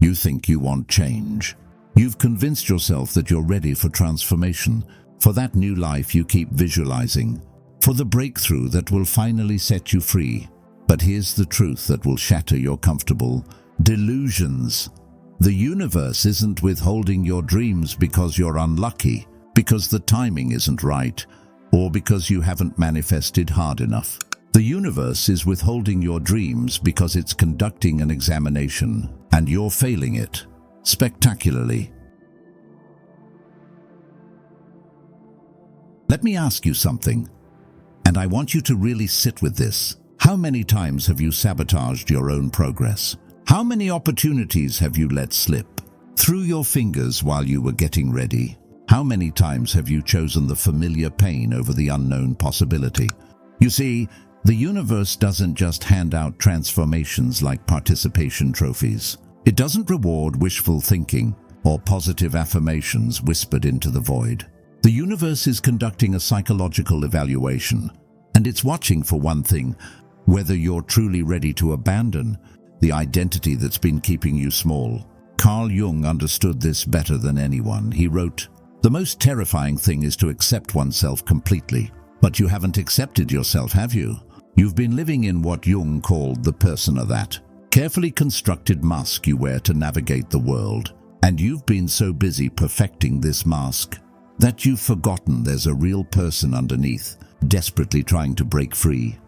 You think you want change. You've convinced yourself that you're ready for transformation, for that new life you keep visualizing, for the breakthrough that will finally set you free. But here's the truth that will shatter your comfortable delusions. The universe isn't withholding your dreams because you're unlucky, because the timing isn't right, or because you haven't manifested hard enough. The universe is withholding your dreams because it's conducting an examination, and you're failing it spectacularly. Let me ask you something, and I want you to really sit with this. How many times have you sabotaged your own progress? How many opportunities have you let slip through your fingers while you were getting ready? How many times have you chosen the familiar pain over the unknown possibility? You see, the universe doesn't just hand out transformations like participation trophies. It doesn't reward wishful thinking or positive affirmations whispered into the void. The universe is conducting a psychological evaluation, and it's watching for one thing: whether you're truly ready to abandon the identity that's been keeping you small. Carl Jung understood this better than anyone. He wrote, "The most terrifying thing is to accept oneself completely." But you haven't accepted yourself, have you? You've been living in what Jung called the persona, that carefully constructed mask you wear to navigate the world. And you've been so busy perfecting this mask that you've forgotten there's a real person underneath, desperately trying to break free.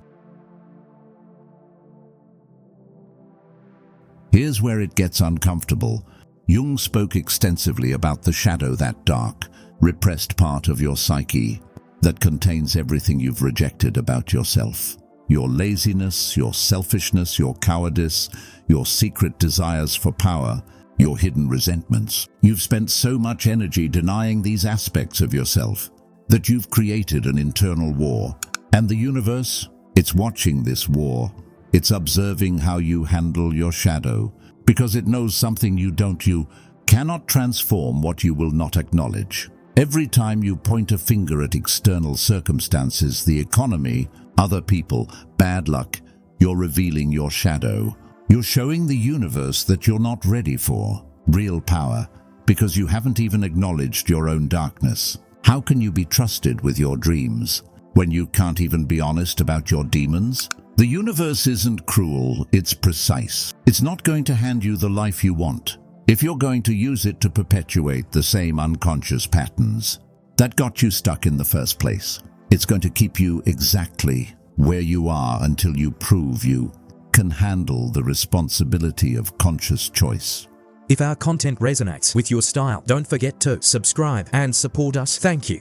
Here's where it gets uncomfortable. Jung spoke extensively about the shadow, that dark, repressed part of your psyche that contains everything you've rejected about yourself. Your laziness, your selfishness, your cowardice, your secret desires for power, your hidden resentments. You've spent so much energy denying these aspects of yourself that you've created an internal war. And the universe, it's watching this war. It's observing how you handle your shadow, because it knows something you don't. You cannot transform what you will not acknowledge. Every time you point a finger at external circumstances, the economy, other people, bad luck, you're revealing your shadow. You're showing the universe that you're not ready for real power, because you haven't even acknowledged your own darkness. How can you be trusted with your dreams when you can't even be honest about your demons? The universe isn't cruel, it's precise. It's not going to hand you the life you want if you're going to use it to perpetuate the same unconscious patterns that got you stuck in the first place. It's going to keep you exactly where you are until you prove you can handle the responsibility of conscious choice. If our content resonates with your style, don't forget to subscribe and support us. Thank you.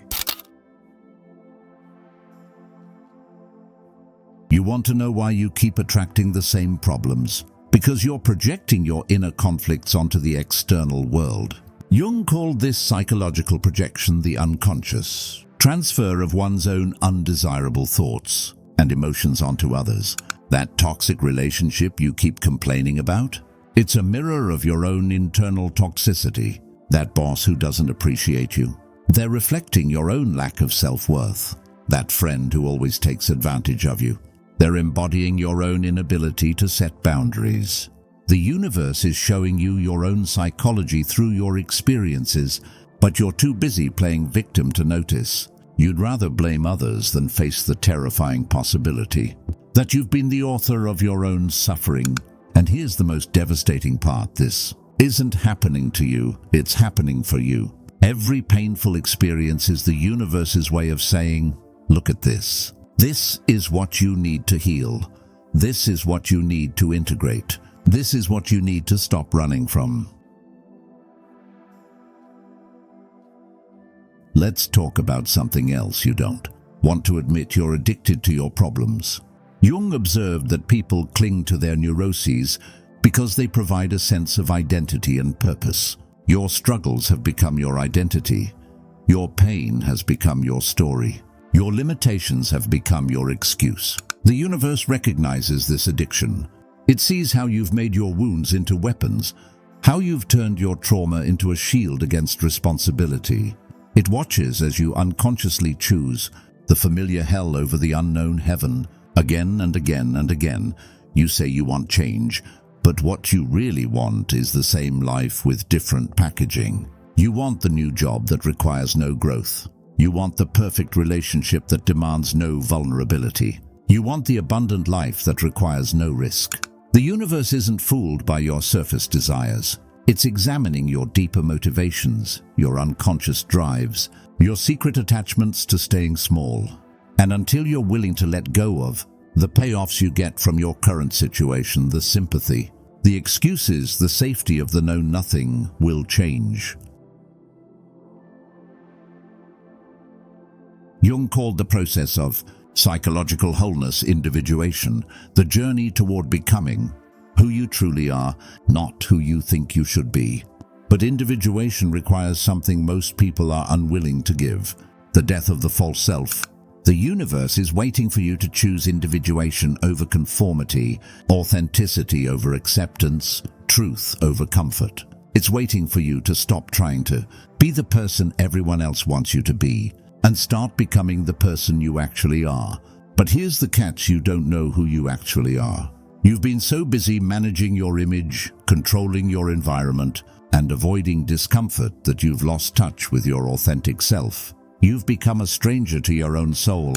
You want to know why you keep attracting the same problems? Because you're projecting your inner conflicts onto the external world. Jung called this psychological projection the unconscious transfer of one's own undesirable thoughts and emotions onto others. That toxic relationship you keep complaining about? It's a mirror of your own internal toxicity. That boss who doesn't appreciate you. They're reflecting your own lack of self-worth. That friend who always takes advantage of you. They're embodying your own inability to set boundaries. The universe is showing you your own psychology through your experiences, but you're too busy playing victim to notice. You'd rather blame others than face the terrifying possibility that you've been the author of your own suffering. And here's the most devastating part: this isn't happening to you, it's happening for you. Every painful experience is the universe's way of saying, look at this. This is what you need to heal. This is what you need to integrate. This is what you need to stop running from. Let's talk about something else you don't want to admit. You're addicted to your problems. Jung observed that people cling to their neuroses because they provide a sense of identity and purpose. Your struggles have become your identity. Your pain has become your story. Your limitations have become your excuse. The universe recognizes this addiction. It sees how you've made your wounds into weapons, how you've turned your trauma into a shield against responsibility. It watches as you unconsciously choose the familiar hell over the unknown heaven. Again and again and again, you say you want change, But what you really want is the same life with different packaging. You want the new job that requires no growth. You want the perfect relationship that demands no vulnerability. You want the abundant life that requires no risk. The universe isn't fooled by your surface desires. It's examining your deeper motivations, your unconscious drives, your secret attachments to staying small. And until you're willing to let go of the payoffs you get from your current situation, the sympathy, the excuses, the safety of the known nothing will change. Jung called the process of psychological wholeness individuation, the journey toward becoming who you truly are, not who you think you should be. But individuation requires something most people are unwilling to give: the death of the false self. The universe is waiting for you to choose individuation over conformity, authenticity over acceptance, truth over comfort. It's waiting for you to stop trying to be the person everyone else wants you to be and start becoming the person you actually are. But here's the catch: you don't know who you actually are. You've been so busy managing your image, controlling your environment, and avoiding discomfort that you've lost touch with your authentic self. You've become a stranger to your own soul.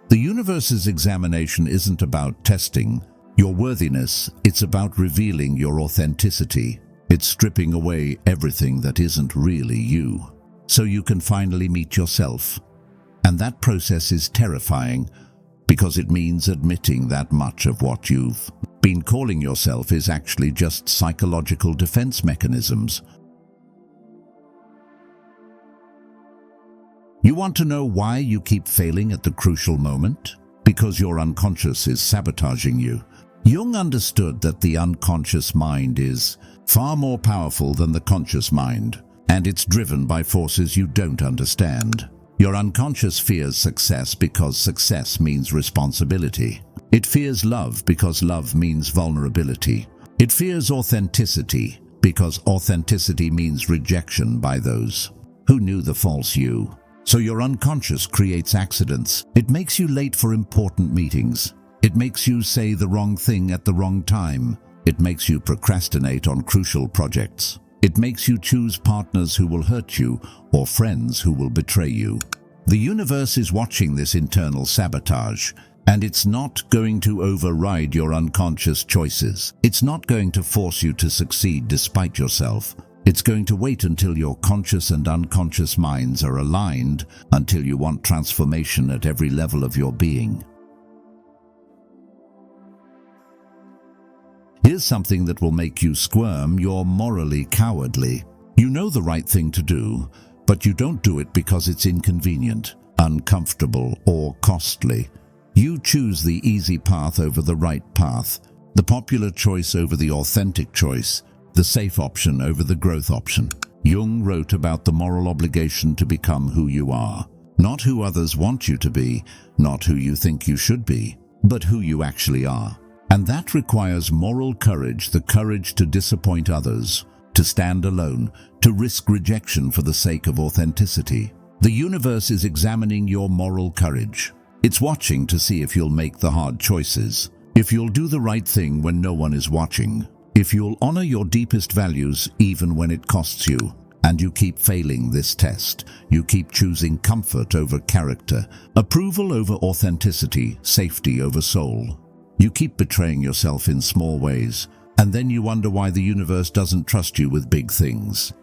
The universe's examination isn't about testing your worthiness, it's about revealing your authenticity. It's stripping away everything that isn't really you, so you can finally meet yourself. And that process is terrifying, because it means admitting that much of what you've been calling yourself is actually just psychological defense mechanisms. You want to know why you keep failing at the crucial moment? Because your unconscious is sabotaging you. Jung understood that the unconscious mind is far more powerful than the conscious mind, and it's driven by forces you don't understand. Your unconscious fears success because success means responsibility. It fears love because love means vulnerability. It fears authenticity because authenticity means rejection by those who knew the false you. So your unconscious creates accidents. It makes you late for important meetings. It makes you say the wrong thing at the wrong time. It makes you procrastinate on crucial projects. It makes you choose partners who will hurt you or friends who will betray you. The universe is watching this internal sabotage, and it's not going to override your unconscious choices. It's not going to force you to succeed despite yourself. It's going to wait until your conscious and unconscious minds are aligned, until you want transformation at every level of your being. Here's something that will make you squirm: you're morally cowardly. You know the right thing to do, but you don't do it because it's inconvenient, uncomfortable, or costly. You choose the easy path over the right path, the popular choice over the authentic choice, the safe option over the growth option. Jung wrote about the moral obligation to become who you are. Not who others want you to be, not who you think you should be, but who you actually are. And that requires moral courage, the courage to disappoint others, to stand alone, to risk rejection for the sake of authenticity. The universe is examining your moral courage. It's watching to see if you'll make the hard choices, if you'll do the right thing when no one is watching, if you'll honor your deepest values even when it costs you. And you keep failing this test. You keep choosing comfort over character, approval over authenticity, safety over soul. You keep betraying yourself in small ways, and then you wonder why the universe doesn't trust you with big things.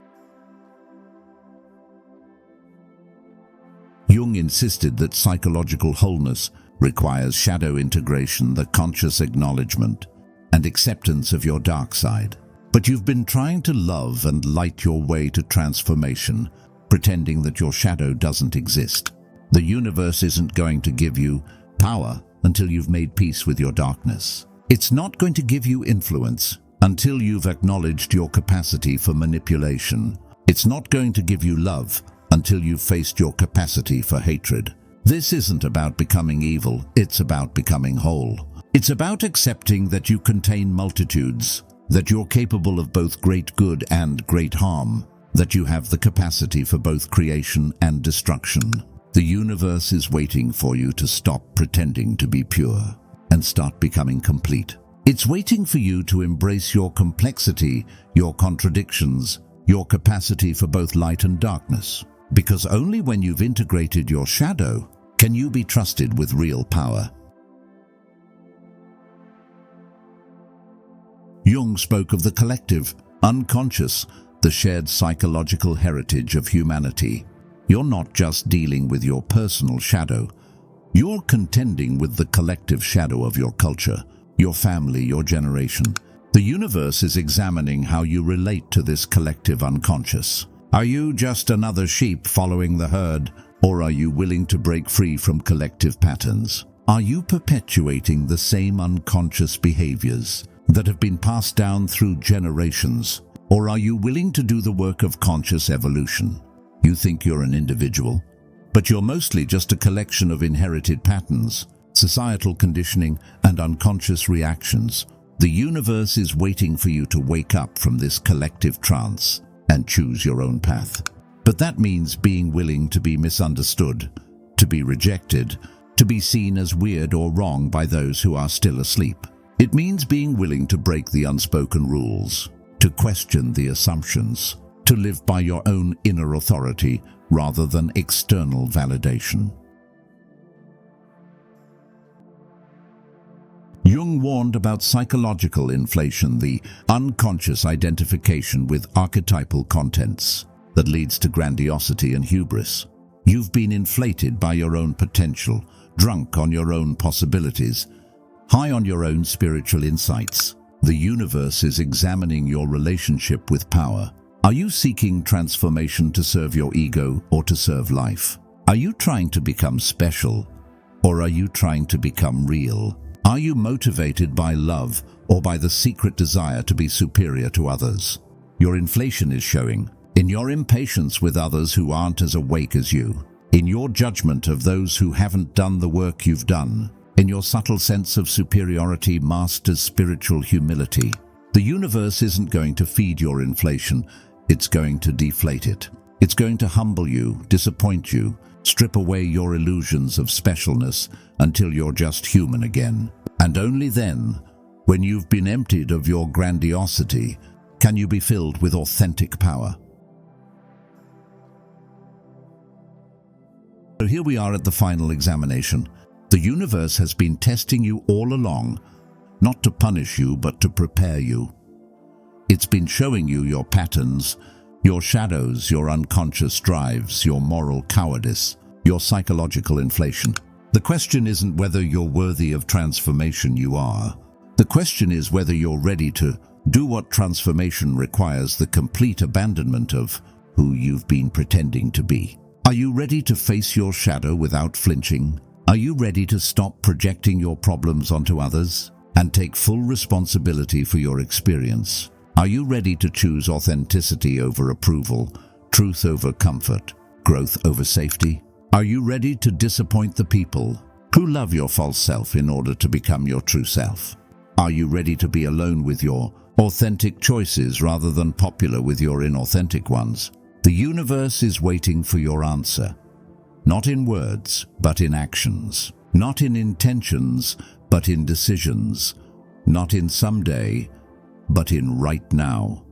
Jung insisted that psychological wholeness requires shadow integration, the conscious acknowledgement and acceptance of your dark side. But you've been trying to love and light your way to transformation, pretending that your shadow doesn't exist. The universe isn't going to give you power until you've made peace with your darkness. It's not going to give you influence until you've acknowledged your capacity for manipulation. It's not going to give you love until you've faced your capacity for hatred. This isn't about becoming evil, it's about becoming whole. It's about accepting that you contain multitudes, that you're capable of both great good and great harm, that you have the capacity for both creation and destruction. The universe is waiting for you to stop pretending to be pure and start becoming complete. It's waiting for you to embrace your complexity, your contradictions, your capacity for both light and darkness. Because only when you've integrated your shadow can you be trusted with real power. Jung spoke of the collective, unconscious, the shared psychological heritage of humanity. You're not just dealing with your personal shadow. You're contending with the collective shadow of your culture, your family, your generation. The universe is examining how you relate to this collective unconscious. Are you just another sheep following the herd, or are you willing to break free from collective patterns? Are you perpetuating the same unconscious behaviors that have been passed down through generations, or are you willing to do the work of conscious evolution? You think you're an individual, but you're mostly just a collection of inherited patterns, societal conditioning, and unconscious reactions. The universe is waiting for you to wake up from this collective trance and choose your own path. But that means being willing to be misunderstood, to be rejected, to be seen as weird or wrong by those who are still asleep. It means being willing to break the unspoken rules, to question the assumptions, to live by your own inner authority rather than external validation. Jung warned about psychological inflation, the unconscious identification with archetypal contents that leads to grandiosity and hubris. You've been inflated by your own potential, drunk on your own possibilities, high on your own spiritual insights. The universe is examining your relationship with power. Are you seeking transformation to serve your ego or to serve life? Are you trying to become special, or are you trying to become real? Are you motivated by love or by the secret desire to be superior to others? Your inflation is showing in your impatience with others who aren't as awake as you, in your judgment of those who haven't done the work you've done, in your subtle sense of superiority masked as spiritual humility. The universe isn't going to feed your inflation, it's going to deflate it. It's going to humble you, disappoint you, strip away your illusions of specialness until you're just human again. And only then, when you've been emptied of your grandiosity, can you be filled with authentic power. So here we are at the final examination. The universe has been testing you all along, not to punish you, but to prepare you. It's been showing you your patterns, your shadows, your unconscious drives, your moral cowardice, your psychological inflation. The question isn't whether you're worthy of transformation. You are. The question is whether you're ready to do what transformation requires, the complete abandonment of who you've been pretending to be. Are you ready to face your shadow without flinching? Are you ready to stop projecting your problems onto others and take full responsibility for your experience? Are you ready to choose authenticity over approval, truth over comfort, growth over safety? Are you ready to disappoint the people who love your false self in order to become your true self? Are you ready to be alone with your authentic choices rather than popular with your inauthentic ones? The universe is waiting for your answer. Not in words, but in actions. Not in intentions, but in decisions. Not in someday, but in right now.